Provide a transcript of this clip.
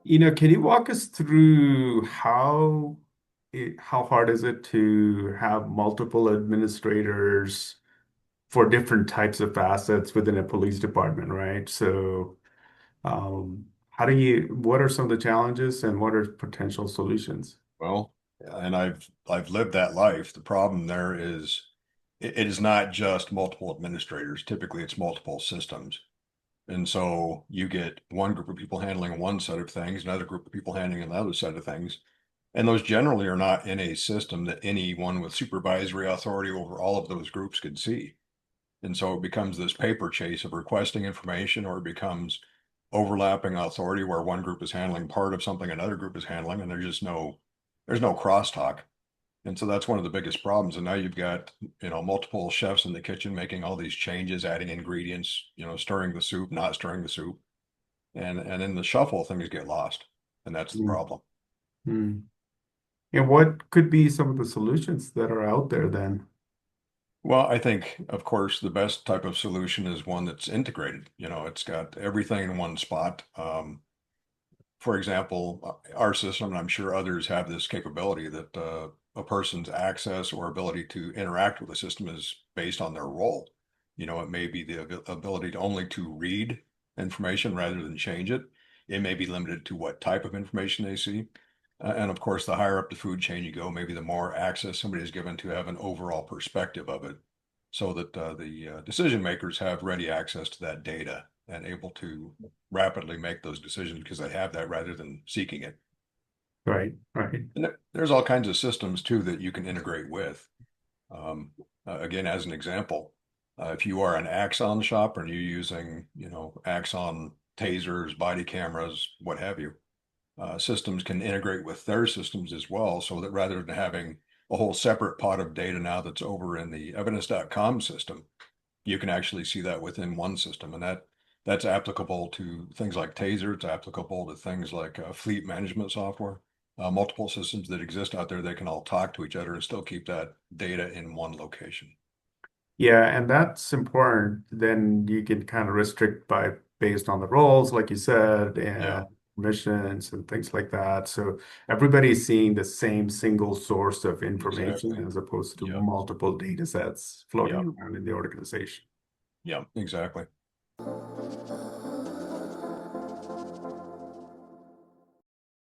Can you walk us through how hard is it to have multiple administrators for different types of assets within a police department, right? So, what are some of the challenges and what are potential solutions? Well, and I've lived that life. The problem there is it is not just multiple administrators. Typically, it's multiple systems. And so you get one group of people handling one set of things, another group of people handling another set of things. And those generally are not in a system that anyone with supervisory authority over all of those groups could see. And so it becomes this paper chase of requesting information, or it becomes overlapping authority where one group is handling part of something another group is handling, and there's no crosstalk. And so that's one of the biggest problems. And now you've got, multiple chefs in the kitchen making all these changes, adding ingredients, stirring the soup, not stirring the soup. And in the shuffle, things get lost. And that's the Mm. problem. Mm. And what could be some of the solutions that are out there then? Well, I think, of course, the best type of solution is one that's integrated. It's got everything in one spot. For example, our system, and I'm sure others have this capability that a person's access or ability to interact with the system is based on their role. It may be the ability to only to read information rather than change it. It may be limited to what type of information they see. And of course, the higher up the food chain you go, maybe the more access somebody is given to have an overall perspective of it so that the decision makers have ready access to that data and able to rapidly make those decisions because they have that rather than seeking it. Right, right. And there's all kinds of systems too that you can integrate with. Um, Again, as an example, if you are an Axon shop and you're using, Axon tasers, body cameras, what have you, systems can integrate with their systems as well, so that rather than having a whole separate pot of data now that's over in the evidence.com system, you can actually see that within one system. And that's applicable to things like Taser. It's applicable to things like fleet management software. Multiple systems that exist out there, they can all talk to each other and still keep that data in one location. Yeah, and that's important. Then you can kind of restrict by based on the roles, like you said, Yeah, and missions and things like that. So everybody's seeing the same single source of exactly. information as opposed to Yep. multiple data sets floating Yep. around in the organization. Yep. Exactly.